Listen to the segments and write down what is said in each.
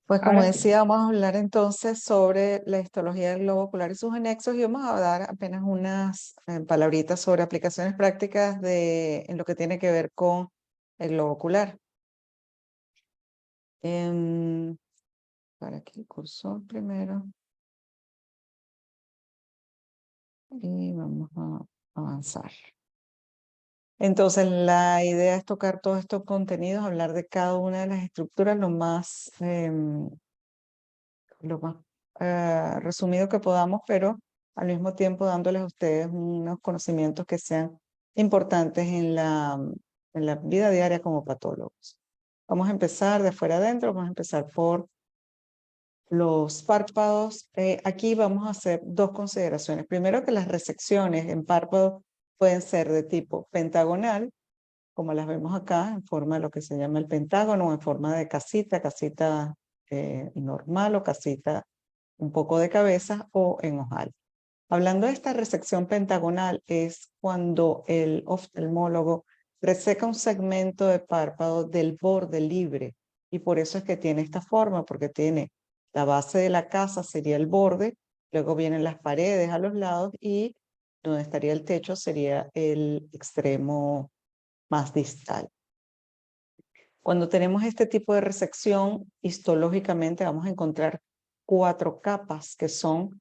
Pues como Ahora sí. decía, vamos a hablar entonces sobre la histología del globo ocular y sus anexos y vamos a dar apenas unas palabritas sobre aplicaciones prácticas en lo que tiene que ver con el globo ocular. Em, para aquí el cursor primero y vamos a avanzar. Entonces la idea es tocar todos estos contenidos, hablar de cada una de las estructuras lo más resumido que podamos, pero al mismo tiempo dándoles a ustedes unos conocimientos que sean importantes en la vida diaria como patólogos. Vamos a empezar de afuera adentro, vamos a empezar por los párpados. Aquí vamos a hacer dos consideraciones. Primero, que las resecciones en párpados pueden ser de tipo pentagonal, como las vemos acá, en forma de lo que se llama el pentágono, o en forma de casita normal o casita un poco de cabeza o en ojal. Hablando de esta resección pentagonal, es cuando el oftalmólogo reseca un segmento de párpado del borde libre, y por eso es que tiene esta forma, porque tiene la base de la casa sería el borde, luego vienen las paredes a los lados y donde estaría el techo sería el extremo más distal. Cuando tenemos este tipo de resección, histológicamente vamos a encontrar 4 capas que son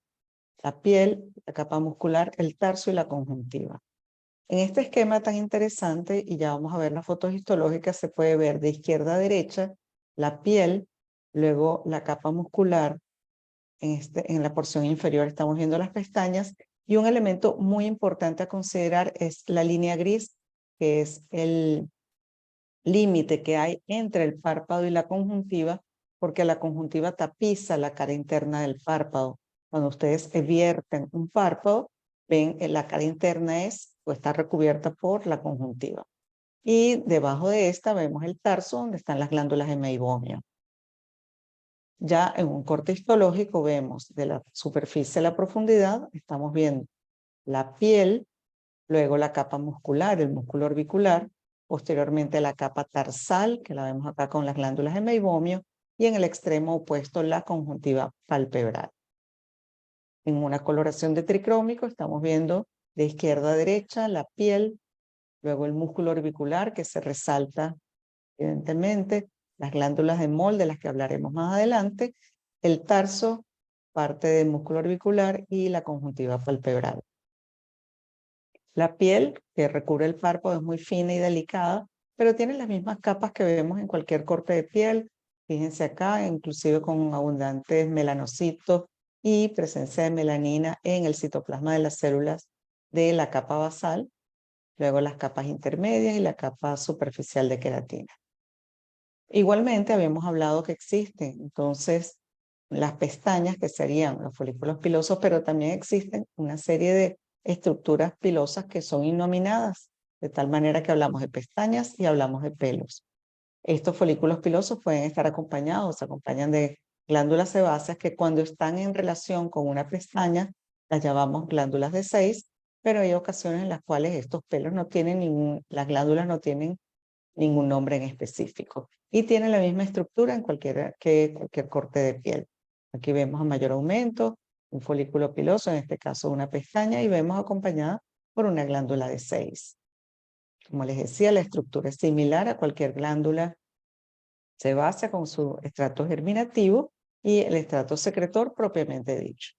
la piel, la capa muscular, el tarso y la conjuntiva. En este esquema tan interesante, y ya vamos a ver las fotos histológicas, se puede ver de izquierda a derecha la piel, luego la capa muscular, en la porción inferior estamos viendo las pestañas, y un elemento muy importante a considerar es la línea gris, que es el límite que hay entre el párpado y la conjuntiva, porque la conjuntiva tapiza la cara interna del párpado. Cuando ustedes vierten un párpado, ven que la cara interna está recubierta por la conjuntiva. Y debajo de esta vemos el tarso, donde están las glándulas de meibomio. Ya en un corte histológico vemos de la superficie a la profundidad, estamos viendo la piel, luego la capa muscular, el músculo orbicular, posteriormente la capa tarsal, que la vemos acá con las glándulas de meibomio, y en el extremo opuesto la conjuntiva palpebral. En una coloración de tricrómico estamos viendo de izquierda a derecha la piel, luego el músculo orbicular que se resalta evidentemente, las glándulas de Moll de las que hablaremos más adelante, el tarso, parte del músculo orbicular y la conjuntiva palpebral. La piel que recubre el párpado es muy fina y delicada, pero tiene las mismas capas que vemos en cualquier corte de piel. Fíjense acá, inclusive con abundantes melanocitos y presencia de melanina en el citoplasma de las células de la capa basal, luego las capas intermedias y la capa superficial de queratina. Igualmente habíamos hablado que existen entonces las pestañas, que serían los folículos pilosos, pero también existen una serie de estructuras pilosas que son innominadas, de tal manera que hablamos de pestañas y hablamos de pelos. Estos folículos pilosos pueden estar acompañados, se acompañan de glándulas sebáceas que cuando están en relación con una pestaña las llamamos glándulas de Seyss, pero hay ocasiones en las cuales estos pelos no tienen las glándulas no tienen ningún nombre en específico. Y tiene la misma estructura que cualquier corte de piel. Aquí vemos a mayor aumento, un folículo piloso, en este caso una pestaña, y vemos acompañada por una glándula de Seyss. Como les decía, la estructura es similar a cualquier glándula sebácea con su estrato germinativo y el estrato secretor propiamente dicho.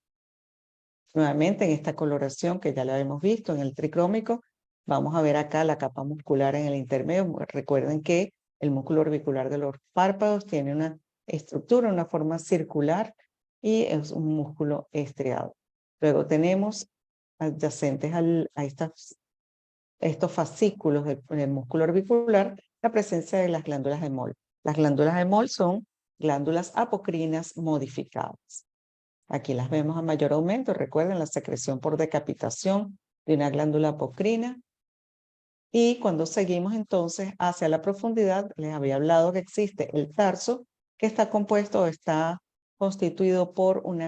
Nuevamente en esta coloración que ya la hemos visto en el tricrómico, vamos a ver acá la capa muscular en el intermedio. Recuerden que el músculo orbicular de los párpados tiene una estructura, una forma circular y es un músculo estriado. Luego tenemos adyacentes a estos fascículos del músculo orbicular la presencia de las glándulas de Moll. Las glándulas de Moll son glándulas apocrinas modificadas. Aquí las vemos a mayor aumento. Recuerden la secreción por decapitación de una glándula apocrina. Y cuando seguimos entonces hacia la profundidad, les había hablado que existe el tarso, que está compuesto o está constituido por un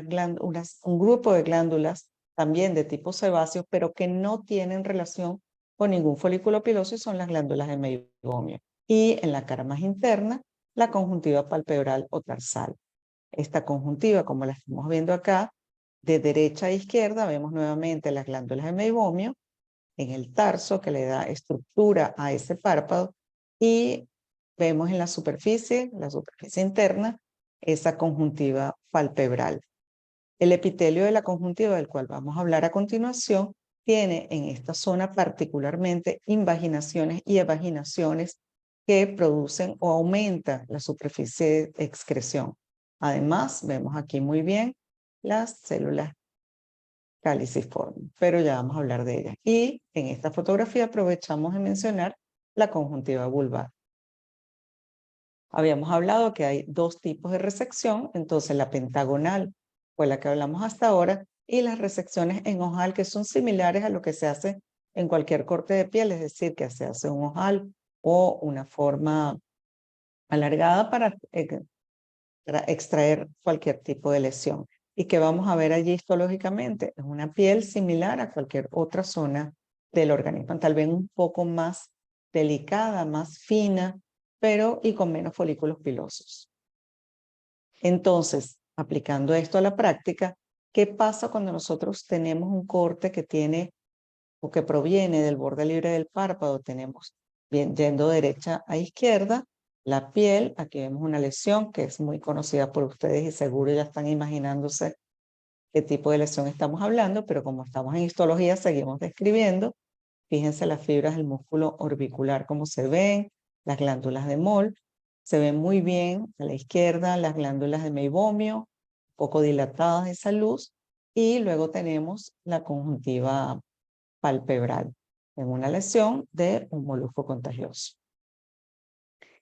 grupo de glándulas también de tipo sebáceo, pero que no tienen relación con ningún folículo piloso y son las glándulas de meibomio. Y en la cara más interna, la conjuntiva palpebral o tarsal. esta conjuntiva, como la estamos viendo acá, de derecha a izquierda, vemos nuevamente las glándulas de meibomio en el tarso que le da estructura a ese párpado y vemos en la superficie interna, esa conjuntiva palpebral. El epitelio de la conjuntiva, del cual vamos a hablar a continuación, tiene en esta zona particularmente invaginaciones y evaginaciones que producen o aumentan la superficie de excreción. Además, vemos aquí muy bien las células caliciformes, pero ya vamos a hablar de ellas. Y en esta fotografía aprovechamos de mencionar la conjuntiva vulvar. Habíamos hablado que hay dos tipos de resección, entonces la pentagonal fue la que hablamos hasta ahora, y las resecciones en ojal que son similares a lo que se hace en cualquier corte de piel, es decir, que se hace un ojal o una forma alargada para extraer cualquier tipo de lesión. Y que vamos a ver allí histológicamente, es una piel similar a cualquier otra zona del organismo, tal vez un poco más delicada, más fina, pero y con menos folículos pilosos. Entonces, aplicando esto a la práctica, ¿qué pasa cuando nosotros tenemos un corte que tiene o que proviene del borde libre del párpado? Tenemos yendo derecha a izquierda, la piel, aquí vemos una lesión que es muy conocida por ustedes y seguro ya están imaginándose qué tipo de lesión estamos hablando, pero como estamos en histología, seguimos describiendo. Fíjense las fibras del músculo orbicular, cómo se ven, las glándulas de Moll. Se ven muy bien a la izquierda las glándulas de meibomio, poco dilatadas esa luz, y luego tenemos la conjuntiva palpebral en una lesión de un molusco contagioso.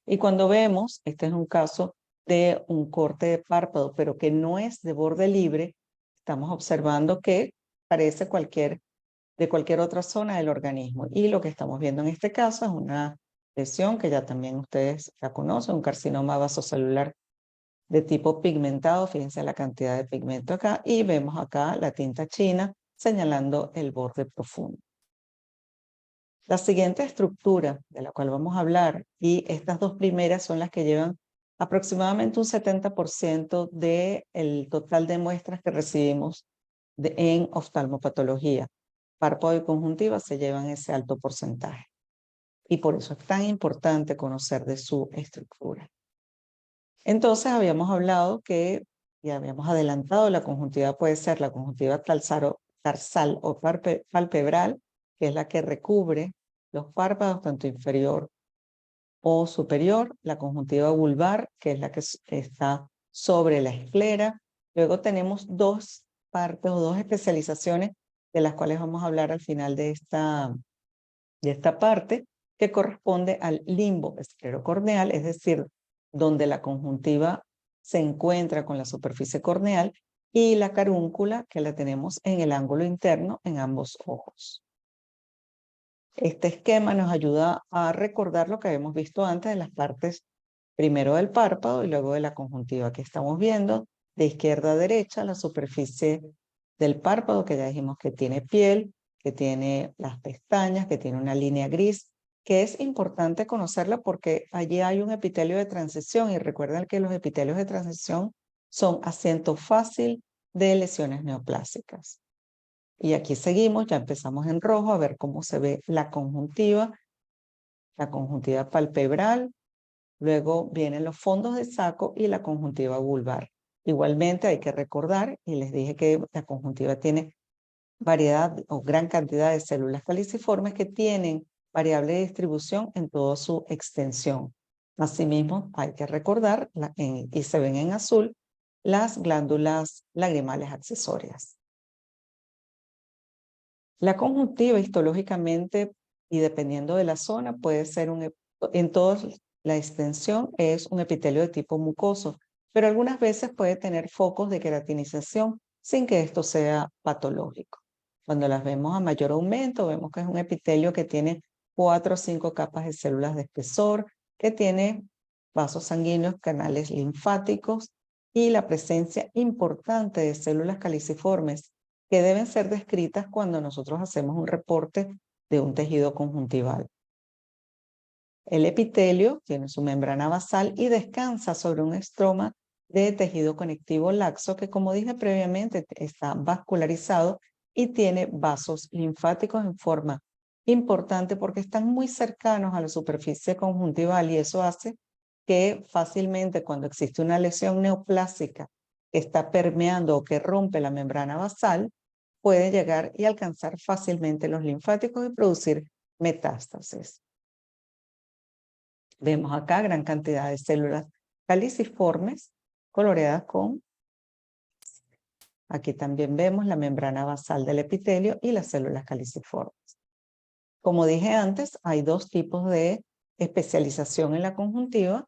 Y cuando vemos, este es un caso de un corte de párpado, pero que no es de borde libre, estamos observando que parece de cualquier otra zona del organismo. Y lo que estamos viendo en este caso es una lesión que ya también ustedes la conocen, un carcinoma vasocelular de tipo pigmentado. Fíjense la cantidad de pigmento acá y vemos acá la tinta china señalando el borde profundo. La siguiente estructura de la cual vamos a hablar, y estas dos primeras son las que llevan aproximadamente un 70% del total de muestras que recibimos en oftalmopatología. Párpado y conjuntiva se llevan ese alto porcentaje. Y por eso es tan importante conocer de su estructura. Entonces habíamos hablado que, y habíamos adelantado, la conjuntiva puede ser la conjuntiva tarsal o palpebral, que es la que recubre los párpados, tanto inferior o superior, la conjuntiva vulvar, que es la que está sobre la esclera. Luego tenemos dos partes o dos especializaciones de las cuales vamos a hablar al final de esta parte, que corresponde al limbo esclerocorneal, es decir, donde la conjuntiva se encuentra con la superficie corneal, y la carúncula, que la tenemos en el ángulo interno en ambos ojos. Este esquema nos ayuda a recordar lo que habíamos visto antes de las partes primero del párpado y luego de la conjuntiva. Que estamos viendo de izquierda a derecha la superficie del párpado, que ya dijimos que tiene piel, que tiene las pestañas, que tiene una línea gris, que es importante conocerla porque allí hay un epitelio de transición, y recuerden que los epitelios de transición son asiento fácil de lesiones neoplásicas. Y aquí seguimos, ya empezamos en rojo a ver cómo se ve la conjuntiva palpebral, luego vienen los fondos de saco y la conjuntiva vulvar. Igualmente hay que recordar, y les dije que la conjuntiva tiene variedad o gran cantidad de células caliciformes que tienen variable de distribución en toda su extensión. Asimismo, hay que recordar, y se ven en azul, las glándulas lagrimales accesorias. La conjuntiva histológicamente y dependiendo de la zona puede ser en toda la extensión es un epitelio de tipo mucoso, pero algunas veces puede tener focos de queratinización sin que esto sea patológico. Cuando las vemos a mayor aumento, vemos que es un epitelio que tiene 4 o 5 capas de células de espesor, que tiene vasos sanguíneos, canales linfáticos y la presencia importante de células caliciformes que deben ser descritas cuando nosotros hacemos un reporte de un tejido conjuntival. El epitelio tiene su membrana basal y descansa sobre un estroma de tejido conectivo laxo que, como dije previamente, está vascularizado y tiene vasos linfáticos en forma importante porque están muy cercanos a la superficie conjuntival y eso hace que fácilmente cuando existe una lesión neoplásica que está permeando o que rompe la membrana basal, puede llegar y alcanzar fácilmente los linfáticos y producir metástasis. Vemos acá gran cantidad de células caliciformes coloreadas con. Aquí también vemos la membrana basal del epitelio y las células caliciformes. Como dije antes, hay dos tipos de especialización en la conjuntiva,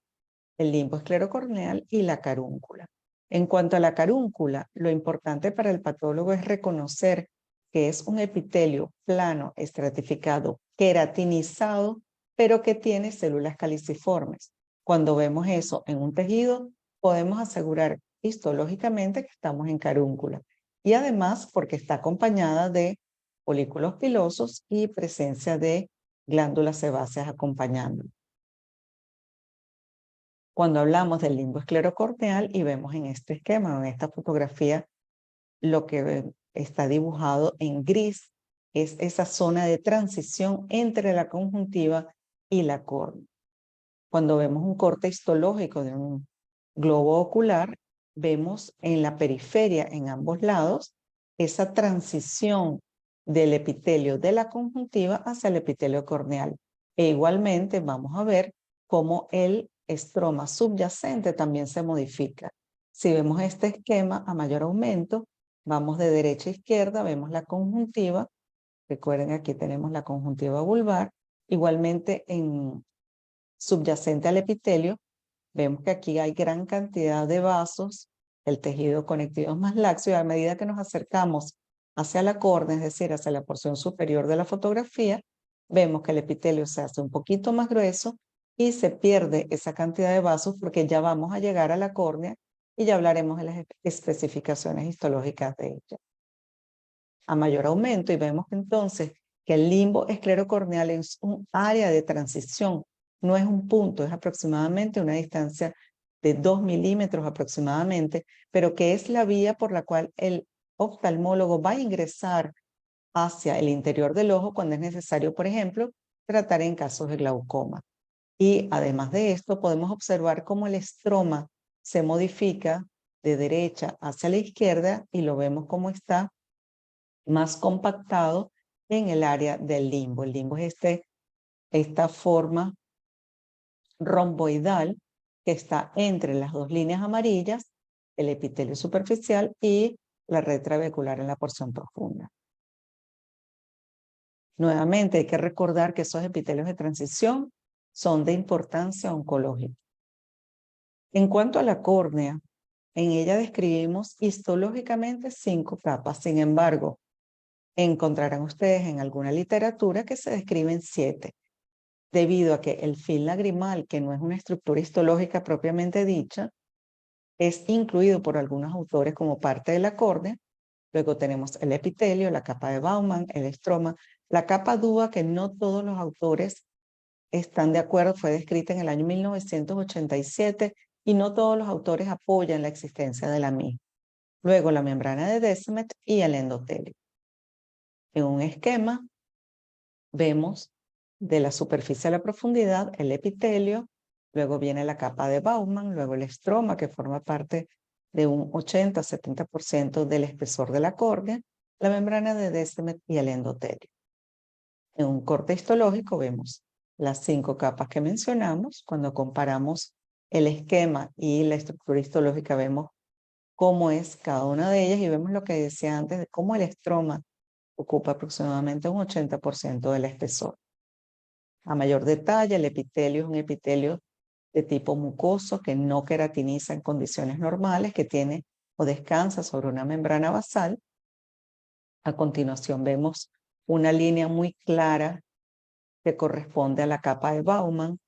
el limbo esclerocorneal y la carúncula. En cuanto a la carúncula, lo importante para el patólogo es reconocer que es un epitelio plano, estratificado, queratinizado, pero que tiene células caliciformes. Cuando vemos eso en un tejido, podemos asegurar histológicamente que estamos en carúncula. Y además porque está acompañada de folículos pilosos y presencia de glándulas sebáceas acompañando. Cuando hablamos del limbo esclerocorneal y vemos en este esquema, en esta fotografía, lo que está dibujado en gris es esa zona de transición entre la conjuntiva y la córnea. Cuando vemos un corte histológico de un globo ocular, vemos en la periferia, en ambos lados, esa transición del epitelio de la conjuntiva hacia el epitelio corneal. E igualmente vamos a ver cómo el estroma subyacente también se modifica. Si vemos este esquema a mayor aumento, vamos de derecha a izquierda, vemos la conjuntiva. Recuerden, aquí tenemos la conjuntiva vulvar. Igualmente en subyacente al epitelio, vemos que aquí hay gran cantidad de vasos, el tejido conectivo es más laxo y a medida que nos acercamos hacia la córnea, es decir, hacia la porción superior de la fotografía, vemos que el epitelio se hace un poquito más grueso y se pierde esa cantidad de vasos porque ya vamos a llegar a la córnea y ya hablaremos de las especificaciones histológicas de ella. A mayor aumento y vemos entonces que el limbo esclerocorneal es un área de transición, no es un punto, es aproximadamente una distancia de 2 milímetros aproximadamente, pero que es la vía por la cual el oftalmólogo va a ingresar hacia el interior del ojo cuando es necesario, por ejemplo, tratar en casos de glaucoma. Y además de esto, podemos observar cómo el estroma se modifica de derecha hacia la izquierda y lo vemos como está más compactado en el área del limbo. El limbo es esta forma romboidal que está entre las dos líneas amarillas, el epitelio superficial y la red trabecular en la porción profunda. Nuevamente hay que recordar que esos epitelios de transición son de importancia oncológica. En cuanto a la córnea, en ella describimos histológicamente 5 capas. Sin embargo, encontrarán ustedes en alguna literatura que se describen 7, debido a que el film lagrimal, que no es una estructura histológica propiamente dicha, es incluido por algunos autores como parte de la córnea. Luego tenemos el epitelio, la capa de Baumann, el estroma, la capa DUA, que no todos los autores están de acuerdo, fue descrita en el año 1987 y no todos los autores apoyan la existencia de la misma. Luego la membrana de Descemet y el endotelio. En un esquema vemos de la superficie a la profundidad el epitelio, luego viene la capa de Baumann, luego el estroma que forma parte de un 80-70% del espesor de la córnea, la membrana de Descemet y el endotelio. En un corte histológico vemos las 5 capas que mencionamos. Cuando comparamos el esquema y la estructura histológica vemos cómo es cada una de ellas y vemos lo que decía antes de cómo el estroma ocupa aproximadamente un 80% del espesor. A mayor detalle, el epitelio es un epitelio de tipo mucoso que no queratiniza en condiciones normales, que tiene o descansa sobre una membrana basal. A continuación vemos una línea muy clara que corresponde a la capa de Baumann,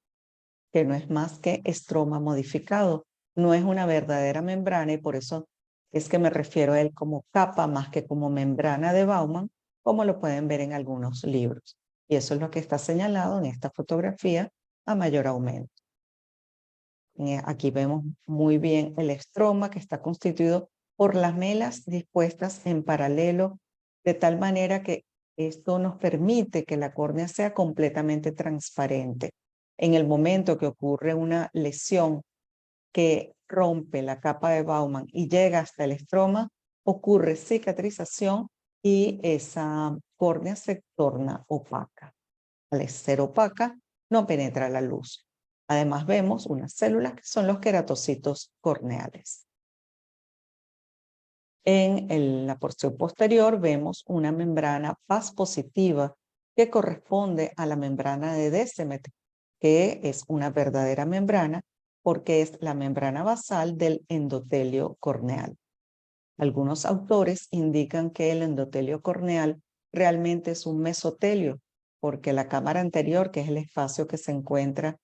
que no es más que estroma modificado. No es una verdadera membrana y por eso es que me refiero a él como capa más que como membrana de Baumann, como lo pueden ver en algunos libros. Y eso es lo que está señalado en esta fotografía a mayor aumento. Aquí vemos muy bien el estroma, que está constituido por las melas dispuestas en paralelo, de tal manera que esto nos permite que la córnea sea completamente transparente. En el momento que ocurre una lesión que rompe la capa de Baumann y llega hasta el estroma, ocurre cicatrización y esa córnea se torna opaca. Al ser opaca, no penetra la luz. Además, vemos unas células que son los queratocitos corneales. En la porción posterior vemos una membrana paz positiva que corresponde a la membrana de Descemet, que es una verdadera membrana porque es la membrana basal del endotelio corneal. Algunos autores indican que el endotelio corneal realmente es un mesotelio, porque la cámara anterior, que es el espacio que se encuentra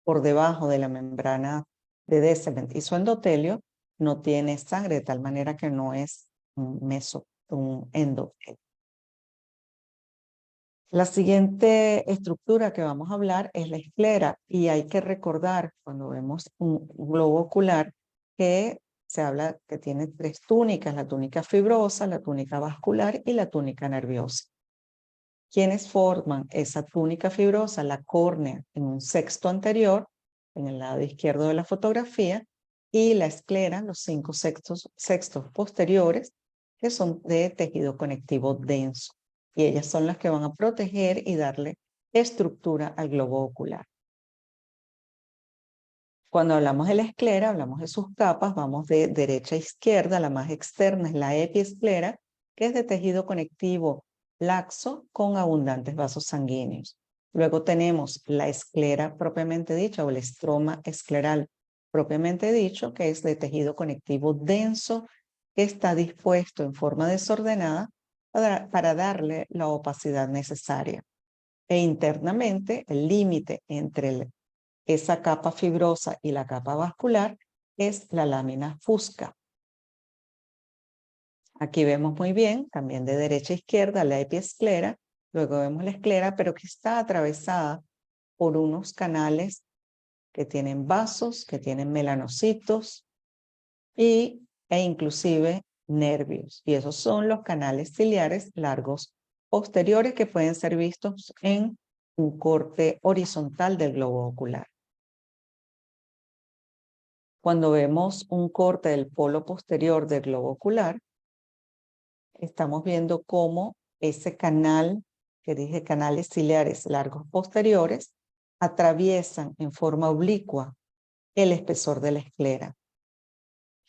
por debajo de la membrana de Descemet y su endotelio, no tiene sangre, de tal manera que no es un endotelio. La siguiente estructura que vamos a hablar es la esclera, y hay que recordar cuando vemos un globo ocular que se habla que tiene tres túnicas: la túnica fibrosa, la túnica vascular y la túnica nerviosa. ¿Quiénes forman esa túnica fibrosa? La córnea en un sexto anterior, en el lado izquierdo de la fotografía, y la esclera, los 5 sextos posteriores, que son de tejido conectivo denso. Y ellas son las que van a proteger y darle estructura al globo ocular. Cuando hablamos de la esclera, hablamos de sus capas, vamos de derecha a izquierda. La más externa es la epiesclera, que es de tejido conectivo laxo con abundantes vasos sanguíneos. Luego tenemos la esclera propiamente dicha, o el estroma escleral propiamente dicho, que es de tejido conectivo denso, que está dispuesto en forma desordenada para darle la opacidad necesaria. E internamente, el límite entre esa capa fibrosa y la capa vascular es la lámina fusca. Aquí vemos muy bien, también de derecha a izquierda, la epiesclera. Luego vemos la esclera, pero que está atravesada por unos canales que tienen vasos, que tienen melanocitos e inclusive nervios. Y esos son los canales ciliares largos posteriores, que pueden ser vistos en un corte horizontal del globo ocular. Cuando vemos un corte del polo posterior del globo ocular, estamos viendo cómo ese canal, que dije canales ciliares largos posteriores, atraviesan en forma oblicua el espesor de la esclera.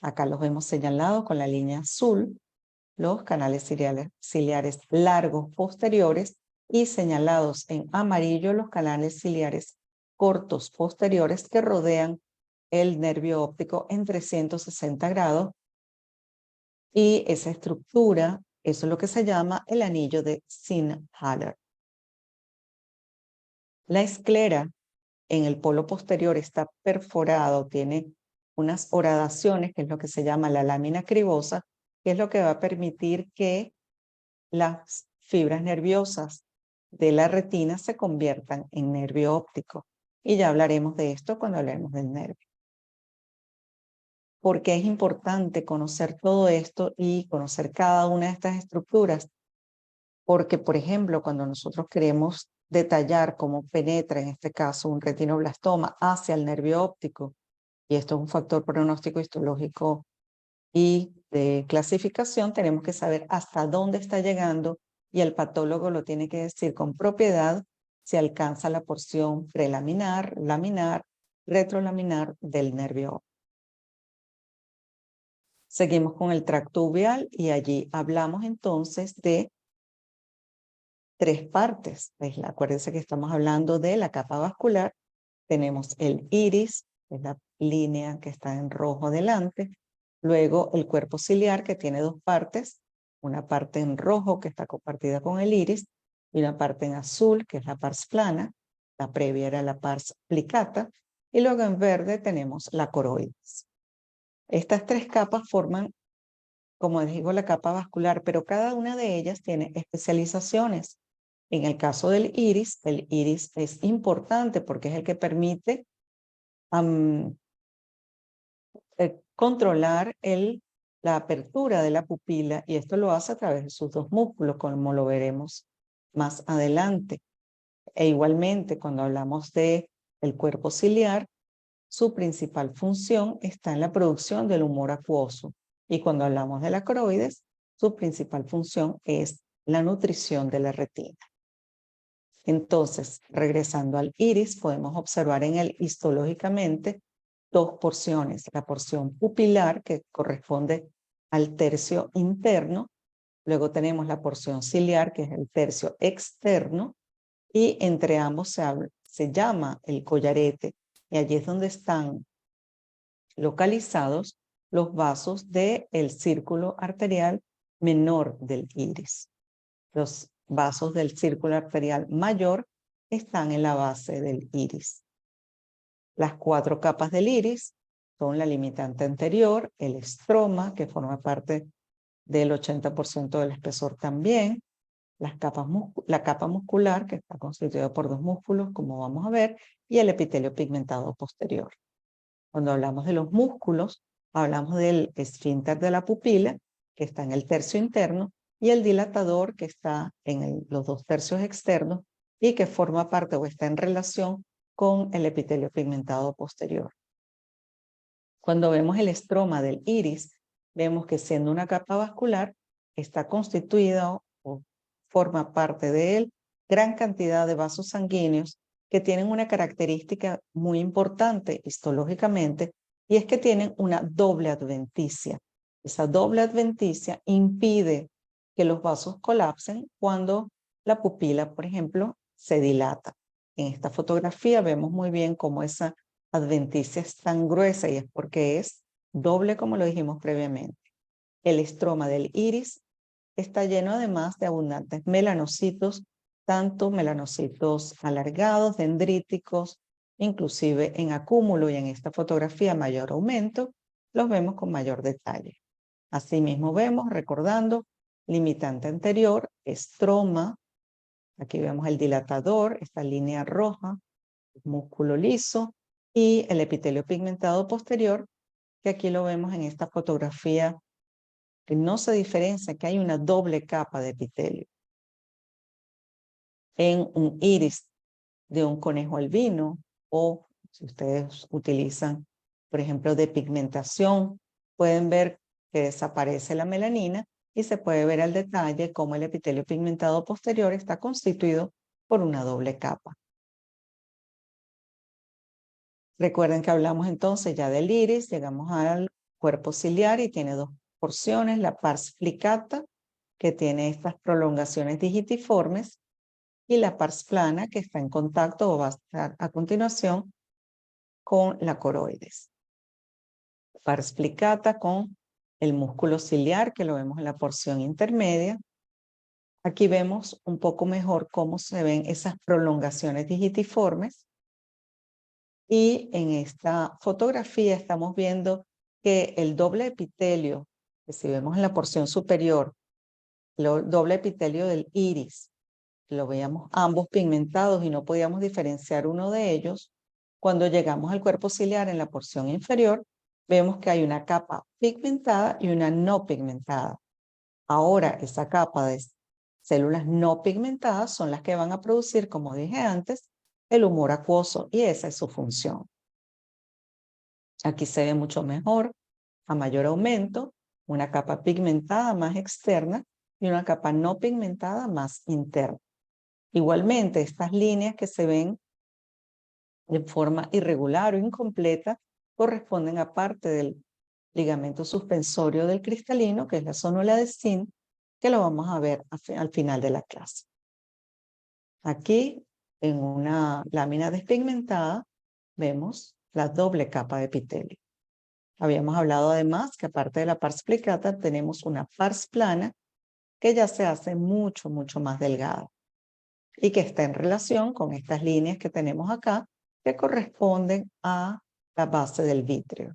Acá los vemos señalados con la línea azul, los canales ciliares largos posteriores, y señalados en amarillo los canales ciliares cortos posteriores que rodean el nervio óptico en 360 grados. Y esa estructura, eso es lo que se llama el anillo de Sinnhaler. La esclera en el polo posterior está perforado, tiene unas horadaciones, que es lo que se llama la lámina cribosa, que es lo que va a permitir que las fibras nerviosas de la retina se conviertan en nervio óptico. Y ya hablaremos de esto cuando hablemos del nervio. ¿Por qué es importante conocer todo esto y conocer cada una de estas estructuras? Porque, por ejemplo, cuando nosotros queremos detallar cómo penetra, en este caso, un retinoblastoma hacia el nervio óptico, y esto es un factor pronóstico histológico y de clasificación, tenemos que saber hasta dónde está llegando, y el patólogo lo tiene que decir con propiedad si alcanza la porción prelaminar, laminar, retrolaminar del nervio óptico. Seguimos con el tracto uveal, y allí hablamos entonces de 3 partes. Acuérdense que estamos hablando de la capa vascular. Tenemos el iris, que es la línea que está en rojo delante. Luego el cuerpo ciliar, que tiene 2 partes. Una parte en rojo, que está compartida con el iris, y una parte en azul, que es la pars plana. La previa era la pars plicata. Y luego en verde tenemos la coroides. Estas 3 capas forman, como les digo, la capa vascular, pero cada una de ellas tiene especializaciones. En el caso del iris es importante porque es el que permite controlar la apertura de la pupila, y esto lo hace a través de sus dos músculos, como lo veremos más adelante. E igualmente, cuando hablamos del cuerpo ciliar, su principal función está en la producción del humor acuoso. Y cuando hablamos de la coroides, su principal función es la nutrición de la retina. Entonces, regresando al iris, podemos observar en él histológicamente dos porciones. La porción pupilar, que corresponde al tercio interno. Luego tenemos la porción ciliar, que es el tercio externo. Y entre ambos se llama el collarete. Y allí es donde están localizados los vasos del círculo arterial menor del iris. Los vasos del círculo arterial mayor están en la base del iris. Las 4 capas del iris son la limitante anterior, el estroma, que forma parte del 80% del espesor también, la capa muscular, que está constituida por 2 músculos, como vamos a ver, y el epitelio pigmentado posterior. Cuando hablamos de los músculos, hablamos del esfínter de la pupila, que está en el tercio interno, y el dilatador, que está en los 2 tercios externos y que forma parte o está en relación con el epitelio pigmentado posterior. Cuando vemos el estroma del iris, vemos que siendo una capa vascular, está constituida o forma parte de él gran cantidad de vasos sanguíneos que tienen una característica muy importante histológicamente, y es que tienen una doble adventicia. Esa doble adventicia impide que los vasos colapsen cuando la pupila, por ejemplo, se dilata. En esta fotografía vemos muy bien cómo esa adventicia es tan gruesa, y es porque es doble, como lo dijimos previamente. El estroma del iris está lleno además de abundantes melanocitos, tanto melanocitos alargados, dendríticos, inclusive en acúmulo, y en esta fotografía mayor aumento, los vemos con mayor detalle. Asimismo vemos, recordando, limitante anterior, estroma, aquí vemos el dilatador, esta línea roja, músculo liso, y el epitelio pigmentado posterior, que aquí lo vemos en esta fotografía, que no se diferencia, que hay una doble capa de epitelio. En un iris de un conejo albino, o si ustedes utilizan, por ejemplo, de pigmentación, pueden ver que desaparece la melanina y se puede ver al detalle cómo el epitelio pigmentado posterior está constituido por una doble capa. Recuerden que hablamos entonces ya del iris, llegamos al cuerpo ciliar y tiene 2 porciones, la pars plicata, que tiene estas prolongaciones digitiformes, y la pars plana, que está en contacto o va a estar a continuación con la coroides. Pars plicata con el músculo ciliar, que lo vemos en la porción intermedia. Aquí vemos un poco mejor cómo se ven esas prolongaciones digitiformes. Y en esta fotografía estamos viendo que el doble epitelio, que si vemos en la porción superior, el doble epitelio del iris, lo veíamos ambos pigmentados y no podíamos diferenciar uno de ellos. Cuando llegamos al cuerpo ciliar en la porción inferior, vemos que hay una capa pigmentada y una no pigmentada. Ahora, esa capa de células no pigmentadas son las que van a producir, como dije antes, el humor acuoso, y esa es su función. Aquí se ve mucho mejor, a mayor aumento, una capa pigmentada más externa y una capa no pigmentada más interna. Igualmente, estas líneas que se ven de forma irregular o incompleta corresponden a parte del ligamento suspensorio del cristalino, que es la zónula de zinc, que lo vamos a ver al final de la clase. Aquí, en una lámina despigmentada, vemos la doble capa de epitelio. Habíamos hablado además que aparte de la pars plicata tenemos una pars plana, que ya se hace mucho más delgada y que está en relación con estas líneas que tenemos acá, que corresponden a la base del vítreo.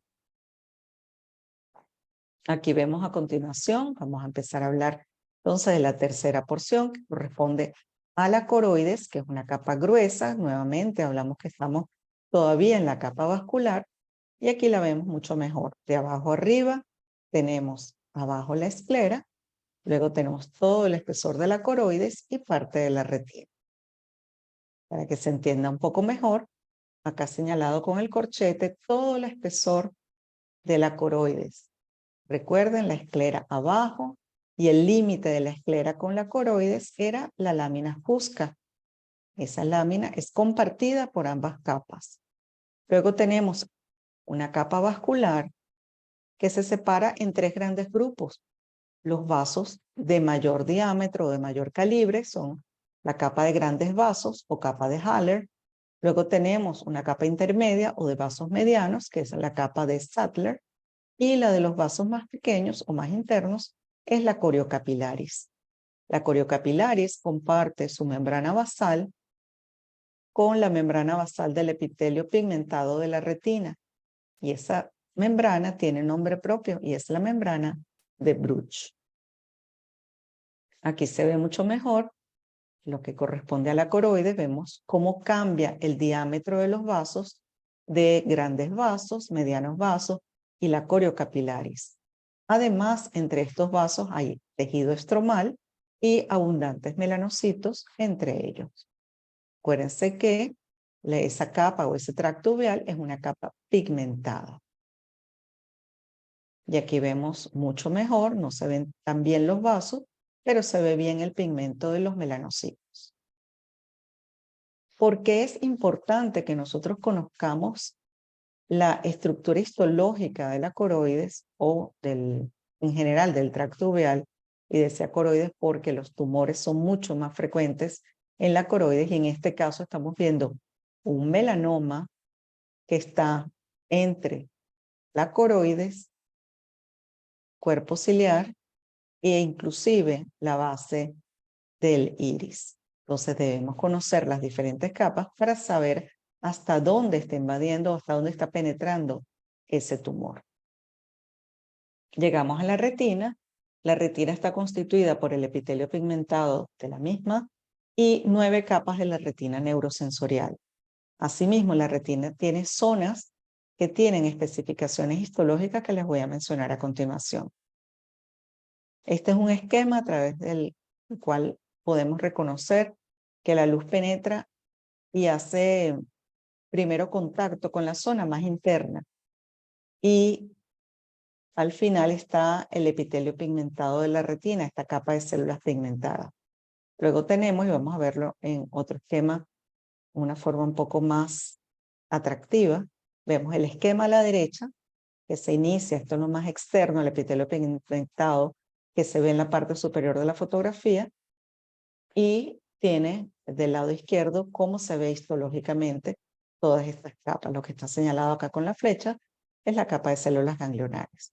Aquí vemos a continuación, vamos a empezar a hablar entonces de la tercera porción, que corresponde a la coroides, que es una capa gruesa. Nuevamente hablamos que estamos todavía en la capa vascular, Y aquí la vemos mucho mejor. De abajo arriba tenemos abajo la esclera, luego tenemos todo el espesor de la coroides y parte de la retina. Para que se entienda un poco mejor, acá señalado con el corchete, todo el espesor de la coroides. Recuerden la esclera abajo y el límite de la esclera con la coroides era la lámina fusca. Esa lámina es compartida por ambas capas. Luego tenemos una capa vascular que se separa en tres grandes grupos. Los vasos de mayor diámetro o de mayor calibre son la capa de grandes vasos o capa de Haller. Luego tenemos una capa intermedia o de vasos medianos, que es la capa de Sattler. Y la de los vasos más pequeños o más internos es la coriocapilaris. La coriocapilaris comparte su membrana basal con la membrana basal del epitelio pigmentado de la retina. Y esa membrana tiene nombre propio y es la membrana de Bruch. Aquí se ve mucho mejor lo que corresponde a la coroide. Vemos cómo cambia el diámetro de los vasos de grandes vasos, medianos vasos y la coriocapilaris. Además, entre estos vasos hay tejido estromal y abundantes melanocitos entre ellos. Acuérdense que esa capa o ese tracto uveal es una capa pigmentada. Y aquí vemos mucho mejor, no se ven tan bien los vasos, pero se ve bien el pigmento de los melanocitos. ¿Por qué es importante que nosotros conozcamos la estructura histológica de la coroides o en general del tracto uveal y de esa coroides? Porque los tumores son mucho más frecuentes en la coroides y en este caso estamos viendo un melanoma que está entre la coroides, cuerpo ciliar e inclusive la base del iris. Entonces debemos conocer las diferentes capas para saber hasta dónde está invadiendo o hasta dónde está penetrando ese tumor. Llegamos a la retina. La retina está constituida por el epitelio pigmentado de la misma y 9 capas de la retina neurosensorial. Asimismo, la retina tiene zonas que tienen especificaciones histológicas que les voy a mencionar a continuación. Este es un esquema a través del cual podemos reconocer que la luz penetra y hace primero contacto con la zona más interna. Y al final está el epitelio pigmentado de la retina, esta capa de células pigmentadas. Luego tenemos, y vamos a verlo en otro esquema, una forma un poco más atractiva. Vemos el esquema a la derecha, que se inicia, esto es lo más externo, el epitelio pigmentado, que se ve en la parte superior de la fotografía, y tiene del lado izquierdo cómo se ve histológicamente todas estas capas. Lo que está señalado acá con la flecha es la capa de células ganglionares.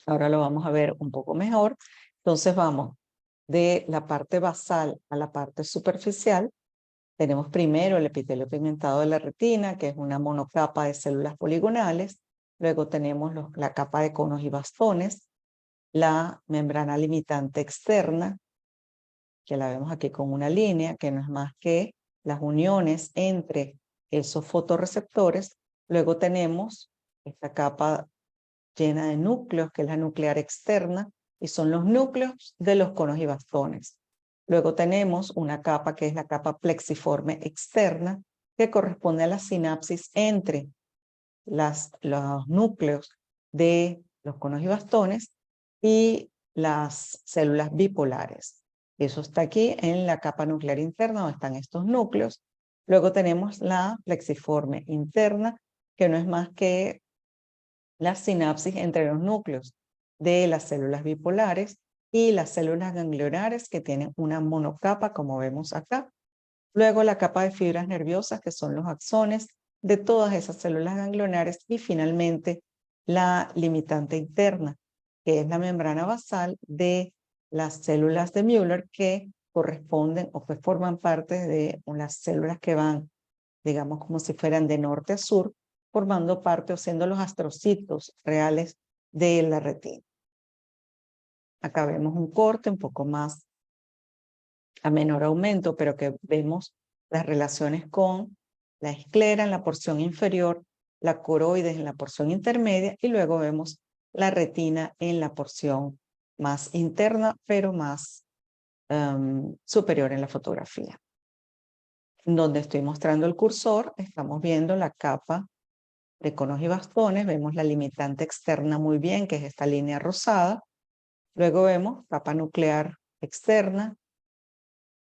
Ahora lo vamos a ver un poco mejor. Entonces vamos de la parte basal a la parte superficial. Tenemos primero el epitelio pigmentado de la retina, que es una monocapa de células poligonales. Luego tenemos la capa de conos y bastones, la membrana limitante externa, que la vemos aquí con una línea, que no es más que las uniones entre esos fotorreceptores. Luego tenemos esta capa llena de núcleos, que es la nuclear externa, y son los núcleos de los conos y bastones. Luego tenemos una capa que es la capa plexiforme externa, que corresponde a la sinapsis entre los núcleos de los conos y bastones y las células bipolares. Eso está aquí en la capa nuclear interna, donde están estos núcleos. Luego tenemos la plexiforme interna, que no es más que la sinapsis entre los núcleos de las células bipolares y las células ganglionares, que tienen una monocapa, como vemos acá. Luego la capa de fibras nerviosas, que son los axones de todas esas células ganglionares. Y finalmente la limitante interna, que es la membrana basal de las células de Müller, que corresponden o que forman parte de unas células que van, digamos, como si fueran de norte a sur, formando parte o siendo los astrocitos reales de la retina. Acá vemos un corte un poco más a menor aumento, pero que vemos las relaciones con la esclera en la porción inferior la coroides en la porción intermedia y luego vemos la retina en la porción más interna, pero más superior en la fotografía. Donde estoy mostrando el cursor, estamos viendo la capa de conos y bastones, vemos la limitante externa muy bien, que es esta línea rosada. Luego vemos capa nuclear externa,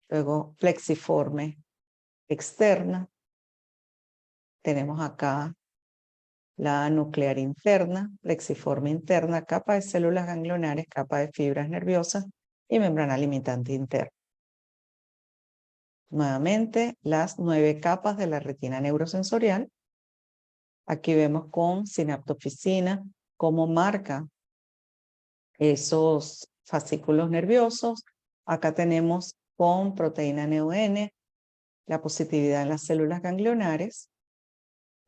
luego flexiforme externa. Tenemos acá la nuclear interna, flexiforme interna, capa de células ganglionares, capa de fibras nerviosas y membrana limitante interna. Nuevamente, las 9 capas de la retina neurosensorial. Aquí vemos con sinaptofisina cómo marca esos fascículos nerviosos. Acá tenemos con proteína NON la positividad en las células ganglionares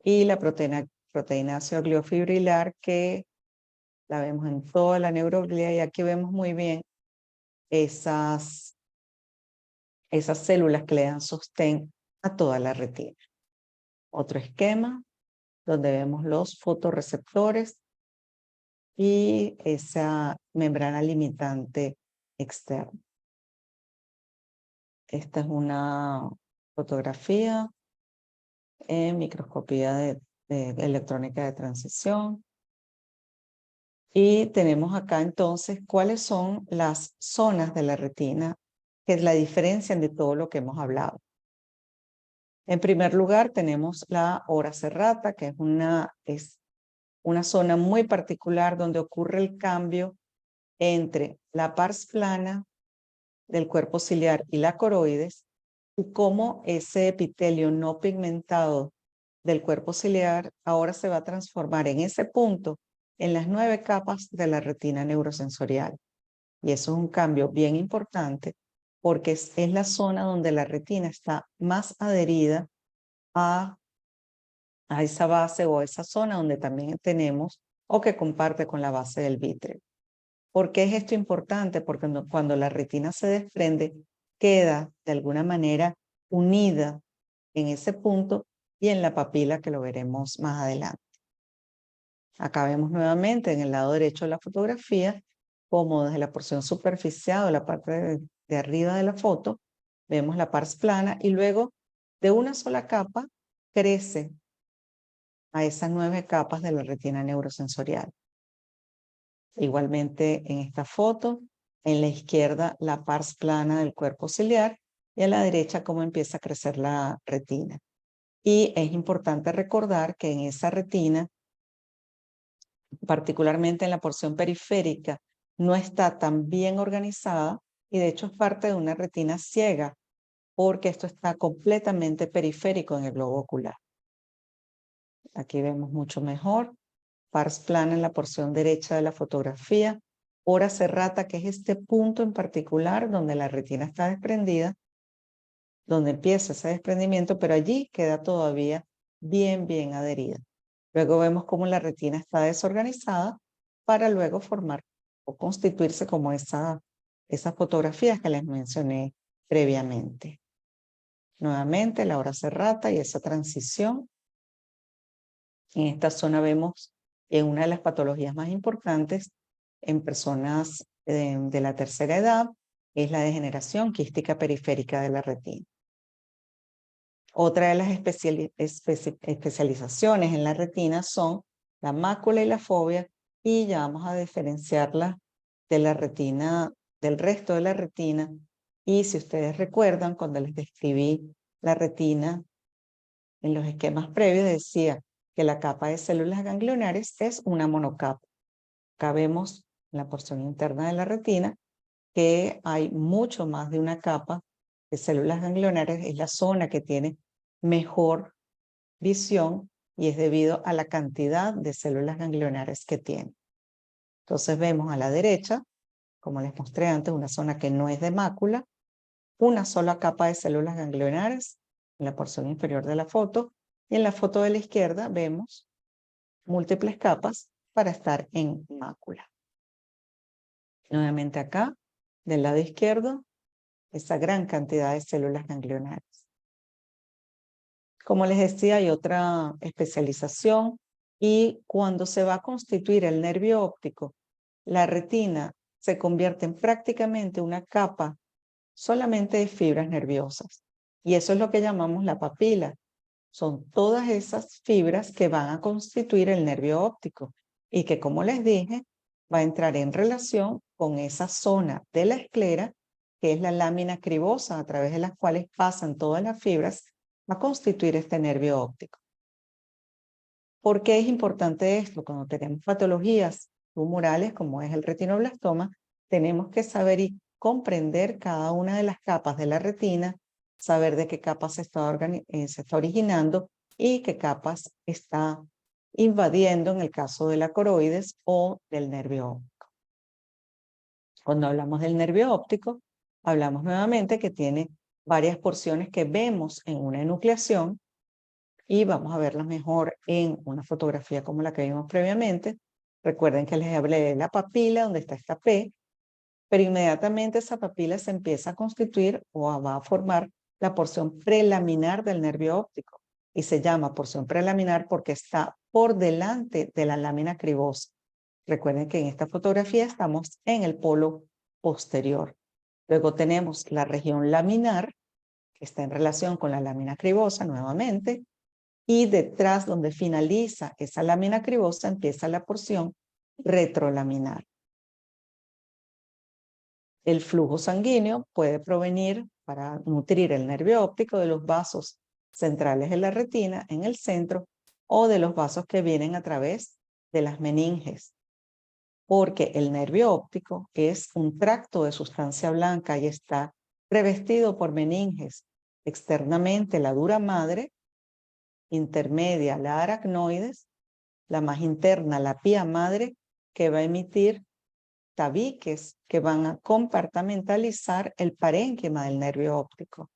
y la proteína ácido gliofibrilar que la vemos en toda la neuroglía y aquí vemos muy bien esas células que le dan sostén a toda la retina. Otro esquema donde vemos los fotorreceptores y esa membrana limitante externa. Esta es una fotografía en microscopía de electrónica de transición. Y tenemos acá entonces cuáles son las zonas de la retina que la diferencian de todo lo que hemos hablado. En primer lugar tenemos la ora serrata, que es una zona muy particular donde ocurre el cambio entre la pars plana del cuerpo ciliar y la coroides y cómo ese epitelio no pigmentado del cuerpo ciliar ahora se va a transformar en ese punto en las 9 capas de la retina neurosensorial. Y eso es un cambio bien importante porque es la zona donde la retina está más adherida a esa base o a esa zona donde también tenemos o que comparte con la base del vítreo. ¿Por qué es esto importante? Porque cuando la retina se desprende, queda de alguna manera unida en ese punto y en la papila que lo veremos más adelante. Acá vemos nuevamente en el lado derecho de la fotografía como desde la porción superficial o la parte de arriba de la foto vemos la pars plana y luego de una sola capa crece a esas 9 capas de la retina neurosensorial. Igualmente en esta foto, en la izquierda la pars plana del cuerpo ciliar y a la derecha cómo empieza a crecer la retina. Y es importante recordar que en esa retina, particularmente en la porción periférica, no está tan bien organizada y de hecho es parte de una retina ciega porque esto está completamente periférico en el globo ocular. Aquí vemos mucho mejor. Pars plana en la porción derecha de la fotografía, ora serrata, que es este punto en particular donde la retina está desprendida, donde empieza ese desprendimiento, pero allí queda todavía bien adherida. Luego vemos cómo la retina está desorganizada para luego formar o constituirse como esas fotografías que les mencioné previamente. Nuevamente la ora serrata y esa transición. En esta zona vemos una de las patologías más importantes en personas de la tercera edad, es la degeneración quística periférica de la retina. Otra de las especializaciones en la retina son la mácula y la fovea, y ya vamos a diferenciarla de la retina, del resto de la retina. Y si ustedes recuerdan, cuando les describí la retina en los esquemas previos, decía que la capa de células ganglionares es una monocapa. Acá vemos en la porción interna de la retina que hay mucho más de una capa de células ganglionares, es la zona que tiene mejor visión y es debido a la cantidad de células ganglionares que tiene. Entonces vemos a la derecha, como les mostré antes, una zona que no es de mácula, una sola capa de células ganglionares en la porción inferior de la foto, y en la foto de la izquierda vemos múltiples capas para estar en mácula. Nuevamente acá, del lado izquierdo, esa gran cantidad de células ganglionares. Como les decía, hay otra especialización y cuando se va a constituir el nervio óptico, la retina se convierte en prácticamente una capa solamente de fibras nerviosas. Y eso es lo que llamamos la papila. Son todas esas fibras que van a constituir el nervio óptico y que, como les dije, va a entrar en relación con esa zona de la esclera, que es la lámina cribosa a través de las cuales pasan todas las fibras a constituir este nervio óptico. ¿Por qué es importante esto? Cuando tenemos patologías tumorales como es el retinoblastoma, tenemos que saber y comprender cada una de las capas de la retina, saber de qué capas se está originando y qué capas está invadiendo en el caso de la coroides o del nervio óptico. Cuando hablamos del nervio óptico, hablamos nuevamente que tiene varias porciones que vemos en una enucleación y vamos a verlas mejor en una fotografía como la que vimos previamente. Recuerden que les hablé de la papila, donde está esta P, pero inmediatamente esa papila se empieza a constituir o va a formar la porción prelaminar del nervio óptico. Y se llama porción prelaminar porque está por delante de la lámina cribosa. Recuerden que en esta fotografía estamos en el polo posterior. Luego tenemos la región laminar, que está en relación con la lámina cribosa nuevamente, y detrás donde finaliza esa lámina cribosa empieza la porción retrolaminar. El flujo sanguíneo puede provenir para nutrir el nervio óptico de los vasos centrales de la retina en el centro o de los vasos que vienen a través de las meninges, porque el nervio óptico es un tracto de sustancia blanca y está revestido por meninges. Externamente la dura madre, intermedia la aracnoides, la más interna la pía madre, que va a emitir tabiques que van a compartimentalizar el parénquima del nervio óptico.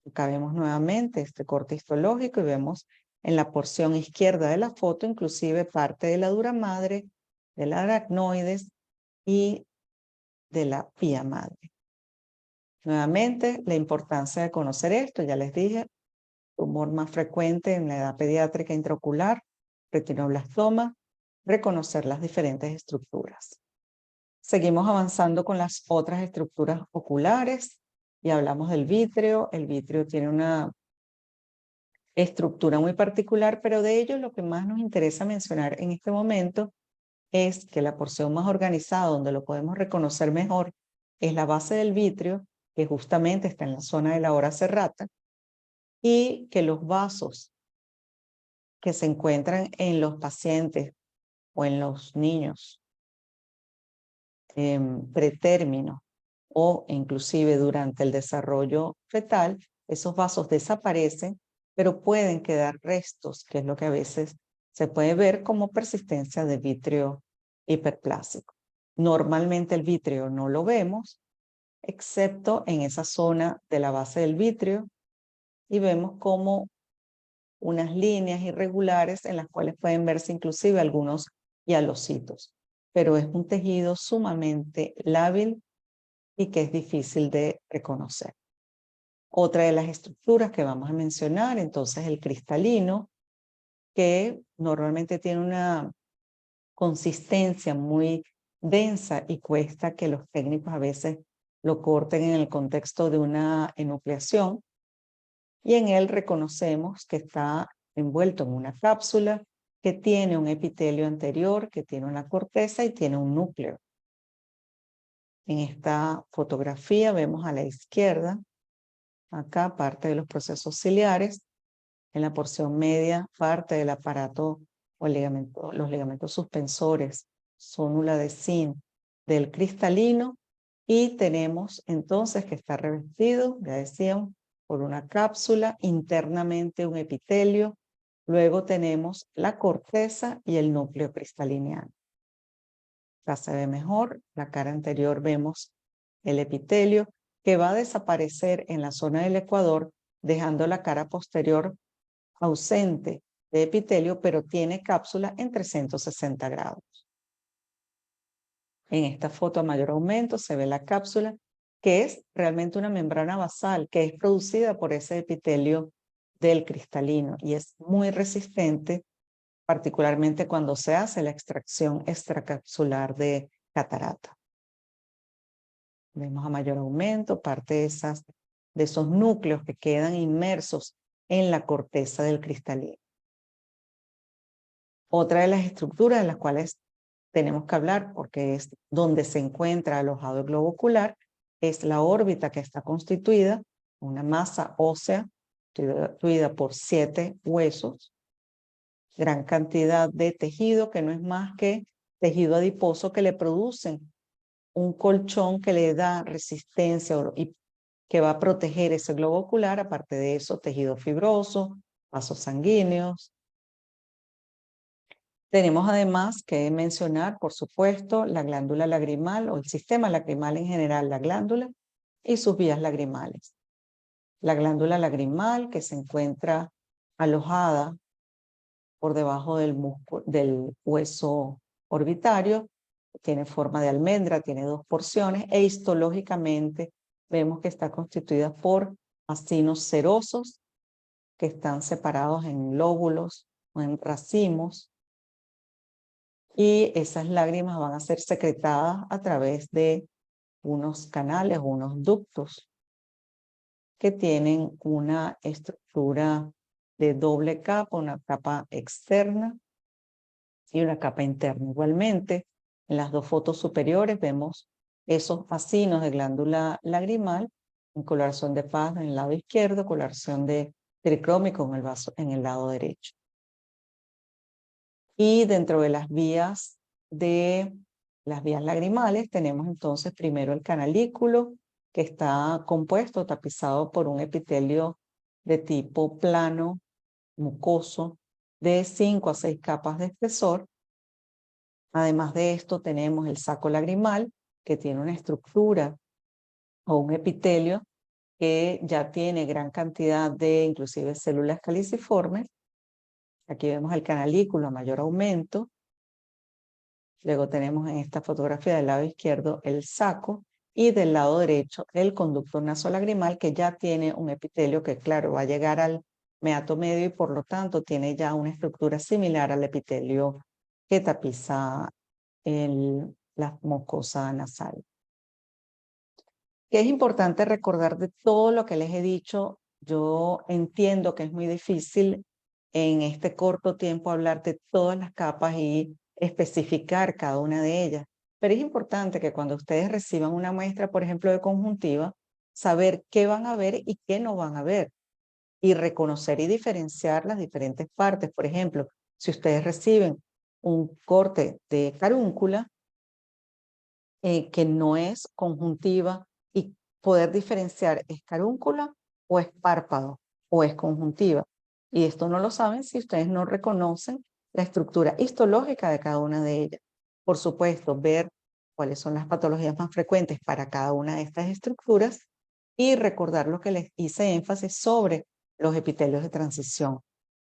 Acá vemos nuevamente este corte histológico y vemos en la porción izquierda de la foto inclusive parte de la dura madre, de la aracnoides y de la pía madre. Nuevamente, la importancia de conocer esto, ya les dije, tumor más frecuente en la edad pediátrica intraocular, retinoblastoma, reconocer las diferentes estructuras. Seguimos avanzando con las otras estructuras oculares y hablamos del vítreo. El vítreo tiene una estructura muy particular, pero de ello lo que más nos interesa mencionar en este momento es que la porción más organizada donde lo podemos reconocer mejor es la base del vítreo, que justamente está en la zona de la ora serrata, y que los vasos que se encuentran en los pacientes o en los niños pretérmino o inclusive durante el desarrollo fetal, esos vasos desaparecen, pero pueden quedar restos, que es lo que a veces se puede ver como persistencia de vítreo hiperplásico. Normalmente el vítreo no lo vemos, excepto en esa zona de la base del vítreo, y vemos como unas líneas irregulares en las cuales pueden verse inclusive algunos hialocitos, pero es un tejido sumamente lábil y que es difícil de reconocer. Otra de las estructuras que vamos a mencionar, entonces, el cristalino, que normalmente tiene una consistencia muy densa y cuesta que los técnicos a veces lo corten en el contexto de una enucleación, y en él reconocemos que está envuelto en una cápsula que tiene un epitelio anterior, que tiene una corteza y tiene un núcleo. En esta fotografía vemos a la izquierda, acá parte de los procesos ciliares, en la porción media parte del aparato o ligamento, los ligamentos suspensores, zónula de zinc del cristalino, y tenemos entonces que está revestido, ya decíamos, por una cápsula, internamente un epitelio, luego tenemos la corteza y el núcleo cristalineano. Acá se ve mejor, la cara anterior vemos el epitelio que va a desaparecer en la zona del ecuador, dejando la cara posterior ausente de epitelio, pero tiene cápsula en 360 grados. En esta foto a mayor aumento se ve la cápsula, que es realmente una membrana basal que es producida por ese epitelio del cristalino y es muy resistente, particularmente cuando se hace la extracción extracapsular de catarata. Vemos a mayor aumento parte de esos núcleos que quedan inmersos en la corteza del cristalino. Otra de las estructuras de las cuales tenemos que hablar, porque es donde se encuentra alojado el globo ocular, es la órbita, que está constituida una masa ósea constituida por 7 huesos, gran cantidad de tejido que no es más que tejido adiposo que le producen un colchón que le da resistencia y que va a proteger ese globo ocular. Aparte de eso, tejido fibroso, vasos sanguíneos. Tenemos además que mencionar, por supuesto, la glándula lagrimal o el sistema lagrimal en general, la glándula y sus vías lagrimales. La glándula lagrimal, que se encuentra alojada por debajo del hueso orbitario, tiene forma de almendra, tiene 2 porciones e histológicamente vemos que está constituida por acinos serosos que están separados en lóbulos o en racimos, y esas lágrimas van a ser secretadas a través de unos canales, unos ductos que tienen una estructura de doble capa, una capa externa y una capa interna. Igualmente, en las 2 fotos superiores vemos esos acinos de glándula lagrimal en coloración de paz en el lado izquierdo, coloración de tricrómico en el lado derecho. Y dentro de las vías lagrimales tenemos entonces primero el canalículo, que está compuesto, tapizado por un epitelio de tipo plano, mucoso, de 5 a 6 capas de espesor. Además de esto tenemos el saco lagrimal, que tiene una estructura o un epitelio que ya tiene gran cantidad de inclusive células caliciformes. Aquí vemos el canalículo a mayor aumento. Luego tenemos en esta fotografía del lado izquierdo el saco y del lado derecho el conducto nasolagrimal, que ya tiene un epitelio que, claro, va a llegar al meato medio y por lo tanto tiene ya una estructura similar al epitelio que tapiza la mucosa nasal. Que es importante recordar de todo lo que les he dicho. Yo entiendo que es muy difícil en este corto tiempo hablar de todas las capas y especificar cada una de ellas, pero es importante que cuando ustedes reciban una muestra, por ejemplo, de conjuntiva, saber qué van a ver y qué no van a ver, y reconocer y diferenciar las diferentes partes. Por ejemplo, si ustedes reciben un corte de carúncula, que no es conjuntiva, y poder diferenciar es carúncula o es párpado o es conjuntiva. Y esto no lo saben si ustedes no reconocen la estructura histológica de cada una de ellas. Por supuesto, ver cuáles son las patologías más frecuentes para cada una de estas estructuras y recordar lo que les hice énfasis sobre los epitelios de transición.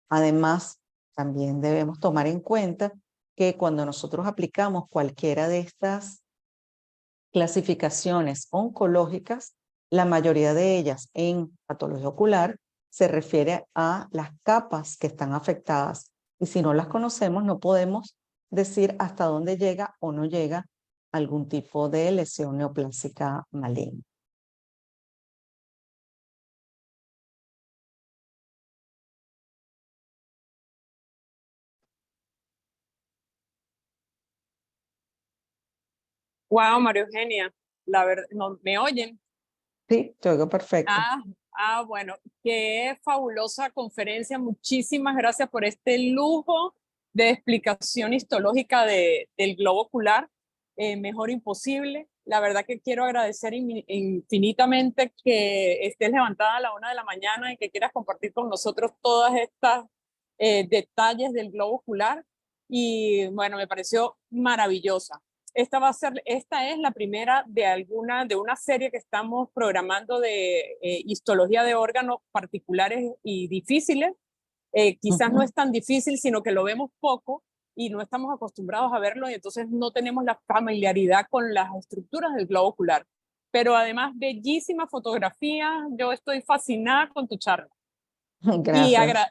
Además, también debemos tomar en cuenta que cuando nosotros aplicamos cualquiera de estas clasificaciones oncológicas, la mayoría de ellas en patología ocular se refiere a las capas que están afectadas, y si no las conocemos no podemos decir hasta dónde llega o no llega algún tipo de lesión neoplásica maligna. Wow, María Eugenia, la verdad, no, ¿me oyen? Sí, te oigo perfecto. Bueno, qué fabulosa conferencia. Muchísimas gracias por este lujo de explicación histológica del globo ocular. Mejor imposible. La verdad que quiero agradecer infinitamente que estés levantada a la 1 de la mañana y que quieras compartir con nosotros todas estas detalles del globo ocular. Y bueno, me pareció maravillosa. Esta es la primera de una serie que estamos programando de histología de órganos particulares y difíciles. Quizás no es tan difícil, sino que lo vemos poco y no estamos acostumbrados a verlo, y entonces no tenemos la familiaridad con las estructuras del globo ocular. Pero además, bellísima fotografía. Yo estoy fascinada con tu charla. Y, Gracias.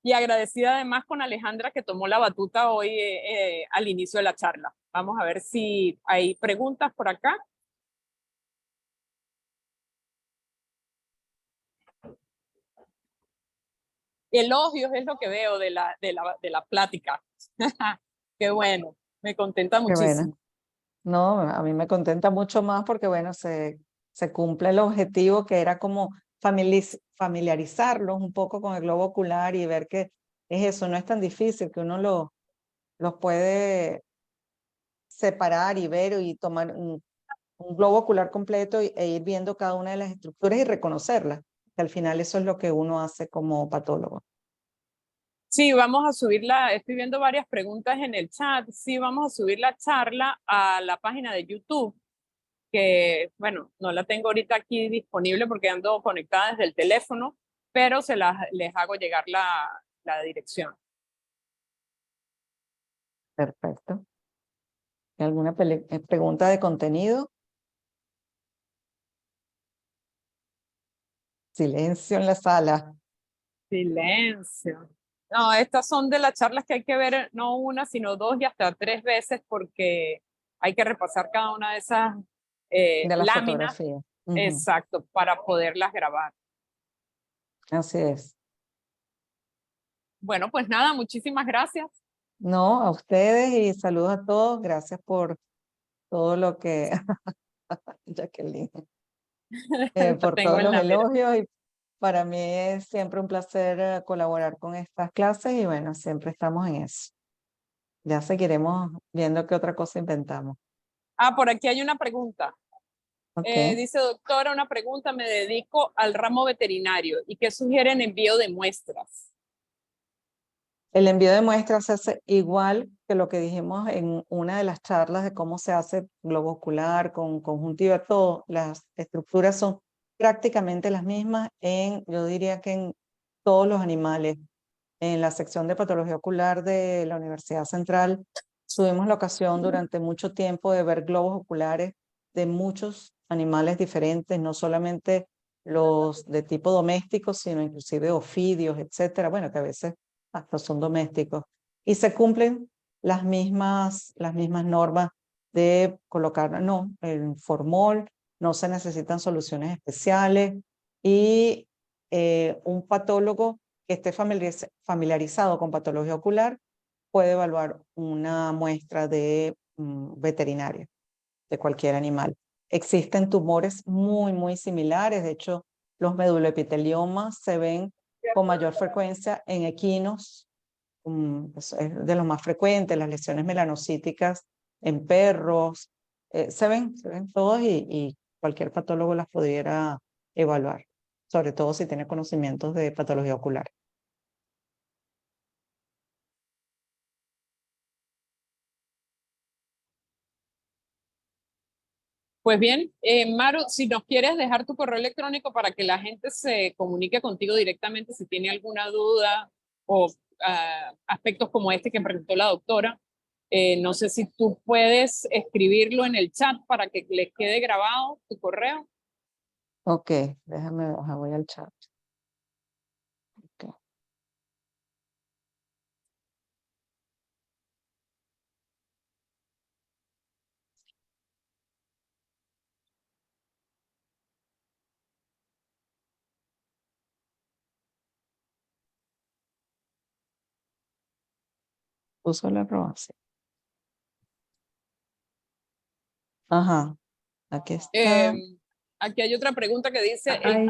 y agradecida además con Alejandra que tomó la batuta hoy al inicio de la charla. Vamos a ver si hay preguntas por acá. Elogios es lo que veo de la plática. Qué bueno, me contenta Qué bueno. muchísimo. No, a mí me contenta mucho más porque, bueno, se cumple el objetivo que era como familiarizarlos un poco con el globo ocular y ver que es eso, no es tan difícil, que uno los puede separar y ver y tomar un globo ocular completo e ir viendo cada una de las estructuras y reconocerlas. Que al final eso es lo que uno hace como patólogo. Sí, vamos a subirla, estoy viendo varias preguntas en el chat. Sí, vamos a subir la charla a la página de YouTube, que bueno, no la tengo ahorita aquí disponible porque ando conectada desde el teléfono, pero les hago llegar la dirección. Perfecto. ¿Alguna pregunta de contenido? Silencio en la sala. Silencio. No, estas son de las charlas que hay que ver no una, sino dos y hasta tres veces porque hay que repasar cada una de esas De la láminas, fotografía. Ujú. exacto, para poderlas grabar. Así es. Bueno, pues nada, muchísimas gracias. No, a ustedes y saludos a todos. Gracias por todo lo que, Jacqueline, La por tengo todos en los la mira. elogios y para mí es siempre un placer colaborar con estas clases y bueno, siempre estamos en eso. Ya seguiremos viendo qué otra cosa inventamos. Ah, por aquí hay una pregunta. Ok. Dice, doctora, una pregunta, me dedico al ramo veterinario. ¿Y qué sugieren envío de muestras? El envío de muestras se hace igual que lo que dijimos en una de las charlas de cómo se hace globo ocular con conjuntiva, todo. Las estructuras son prácticamente las mismas yo diría que en todos los animales. En la sección de patología ocular de la Universidad Central tuvimos la ocasión durante mucho tiempo de ver globos oculares de muchos animales diferentes, no solamente los de tipo doméstico, sino inclusive ofidios, etcétera, bueno, que a veces hasta son domésticos. Y se cumplen las mismas normas de colocar, no, el formol, no se necesitan soluciones especiales y un patólogo que esté familiarizado con patología ocular puede evaluar una muestra de veterinaria de cualquier animal. Existen tumores muy similares, de hecho, los meduloepiteliomas se ven con mayor frecuencia en equinos, es de los más frecuentes, las lesiones melanocíticas en perros, se ven todos y cualquier patólogo las pudiera evaluar, sobre todo si tiene conocimientos de patología ocular. Pues bien, Maru, si nos quieres dejar tu correo electrónico para que la gente se comunique contigo directamente si tiene alguna duda o aspectos como este que presentó la doctora, no sé si tú puedes escribirlo en el chat para que les quede grabado tu correo. Ok, déjame, voy al chat. Okay. Puso la aprobación. Ajá, aquí está. Aquí hay otra pregunta que dice, Ay,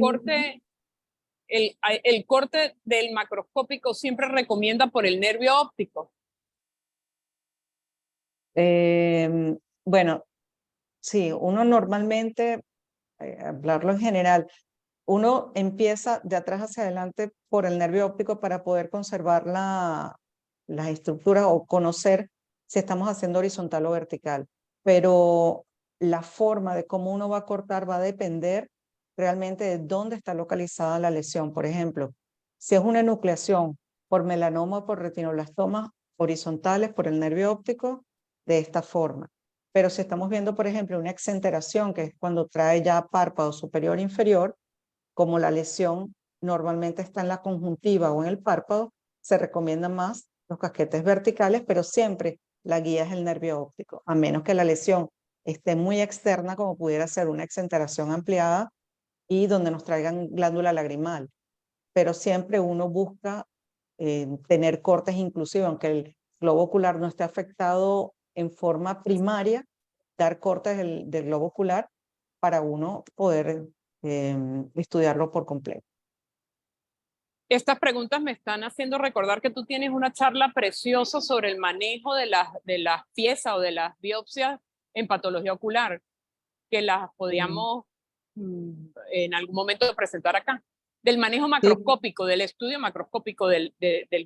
el corte del macroscópico siempre recomienda por el nervio óptico. bueno, sí, uno normalmente, hablarlo en general, uno empieza de atrás hacia adelante por el nervio óptico para poder conservar las estructuras o conocer si estamos haciendo horizontal o vertical. Pero la forma de cómo uno va a cortar va a depender realmente de dónde está localizada la lesión. Por ejemplo, si es una enucleación por melanoma o por retinoblastoma horizontales por el nervio óptico, de esta forma. Pero si estamos viendo, por ejemplo, una exenteración, que es cuando trae ya párpado superior e inferior, como la lesión normalmente está en la conjuntiva o en el párpado, se recomiendan más los casquetes verticales, pero siempre la guía es el nervio óptico, a menos que la lesión esté muy externa, como pudiera ser una exenteración ampliada y donde nos traigan glándula lagrimal. Pero siempre uno busca tener cortes inclusivos, aunque el globo ocular no esté afectado en forma primaria, dar cortes del globo ocular para uno poder estudiarlo por completo. Estas preguntas me están haciendo recordar que tú tienes una charla preciosa sobre el manejo de las piezas o de las biopsias en patología ocular, que las podíamos en algún momento presentar acá. Del manejo macroscópico, del estudio macroscópico del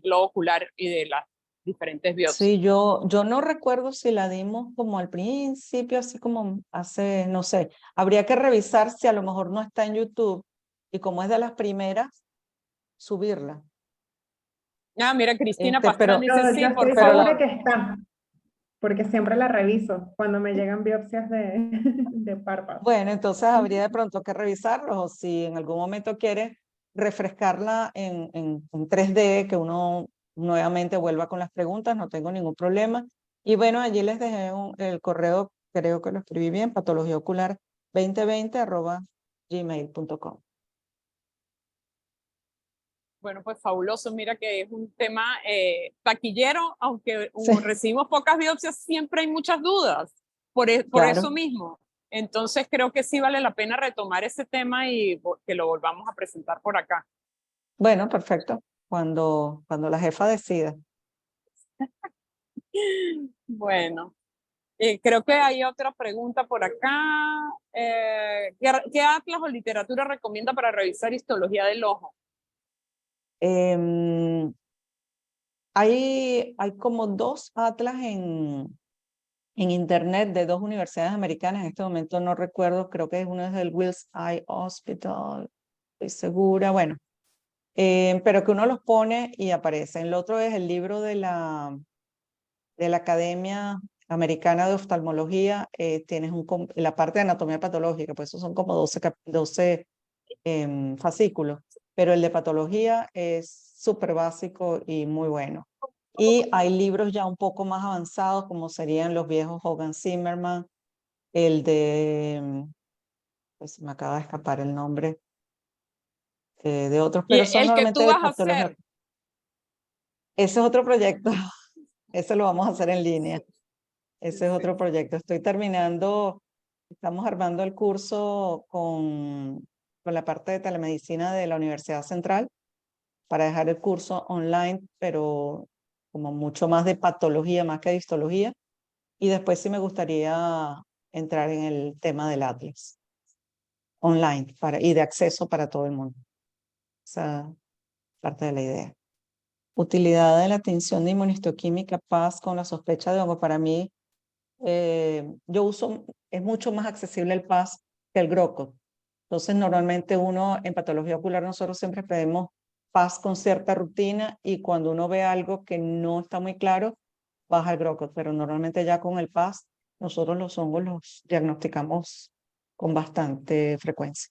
globo ocular y de las diferentes biopsias. Sí, yo no recuerdo si la dimos como al principio, así como hace, no sé, habría que revisar si a lo mejor no está en YouTube y como es de las primeras, subirla. Ah, mira, Cristina Pero, Pastrana dice Yo sí, por estoy pero segura favor. que está, porque siempre la reviso cuando me llegan biopsias de, de párpado. bueno, entonces habría de pronto que revisarlos o si en algún momento quieres refrescarla en 3D, que uno nuevamente vuelva con las preguntas, no tengo ningún problema. Y bueno, allí les dejé el correo, creo que lo escribí bien, patologíaocular2020@gmail.com. Bueno, pues fabuloso. Mira que es un tema taquillero, aunque Sí, recibimos pocas biopsias, siempre hay muchas dudas por eso claro. mismo. Entonces creo que sí vale la pena retomar ese tema y que lo volvamos a presentar por acá. Bueno, perfecto. Cuando la jefa decida. Bueno, creo que hay otra pregunta por acá. ¿Qué atlas o literatura recomienda para revisar histología del ojo? Em, hay como 2 atlas en internet de 2 universidades americanas. En este momento no recuerdo, creo que uno es del Wills Eye Hospital, estoy segura. Bueno, pero que uno los pone y aparece. El otro es el libro de la Academia Americana de Oftalmología. Tienes la parte de anatomía patológica, pues esos son como 12 fascículos, pero el de patología es súper básico y muy bueno. Y hay libros ya un poco más avanzados, como serían los viejos Hogan Zimmerman, el de, pues me acaba de escapar el nombre de otros, Y pero son el que normalmente tú de vas a patología. hacer. Ese es otro proyecto, ese lo vamos a hacer en línea. Ese es Sí. otro proyecto. Estamos armando el curso con la parte de telemedicina de la Universidad Central para dejar el curso online, pero como mucho más de patología, más que de histología. Y después sí me gustaría entrar en el tema del Atlas online y de acceso para todo el mundo. Esa es parte de la idea. Utilidad de la atención de inmunistoquímica PAS con la sospecha de hongo. Para mí, es mucho más accesible el PAS que el GROCO. Entonces, normalmente uno en patología ocular, nosotros siempre pedimos PAS con cierta rutina y cuando uno ve algo que no está muy claro, baja el GROCO, pero normalmente ya con el PAS, nosotros los hongos los diagnosticamos con bastante frecuencia.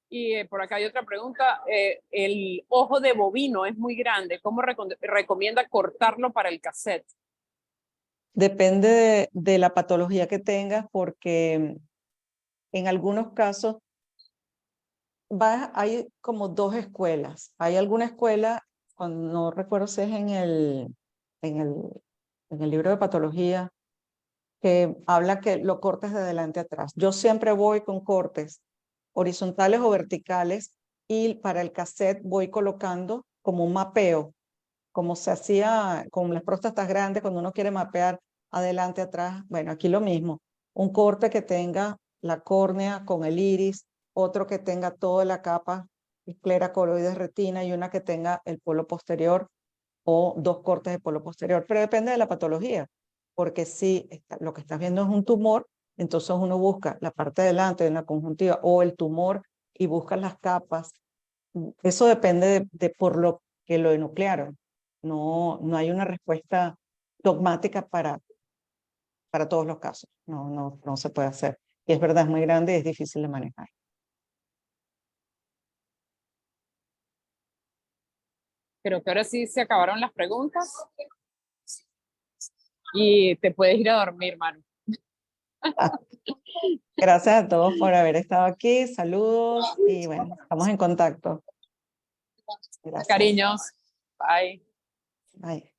Y por acá hay otra pregunta. El ojo de bovino es muy grande. ¿Cómo recomienda cortarlo para el cassette? Depende de la patología que tengas, porque en algunos casos hay como 2 escuelas. Hay alguna escuela, no recuerdo si es en el, en el libro de patología, que habla que lo cortes de adelante a atrás. Yo siempre voy con cortes horizontales o verticales y para el cassette voy colocando como un mapeo, como se hacía con las próstatas grandes cuando uno quiere mapear adelante, atrás. Bueno, aquí lo mismo. Un corte que tenga la córnea con el iris, otro que tenga toda la capa esclera, coroides, retina y una que tenga el polo posterior o 2 cortes de polo posterior. Pero depende de la patología, porque si lo que estás viendo es un tumor, entonces uno busca la parte de delante de la conjuntiva o el tumor y busca las capas. Eso depende de por lo que lo enuclearon. No hay una respuesta dogmática para todos los casos. No se puede hacer. Y es verdad, es muy grande y es difícil de manejar. Creo que ahora sí se acabaron las preguntas. Y te puedes ir a dormir, Manu. Gracias a todos por haber estado aquí. Saludos y bueno, estamos en contacto. Gracias. Cariños. Bye. Bye.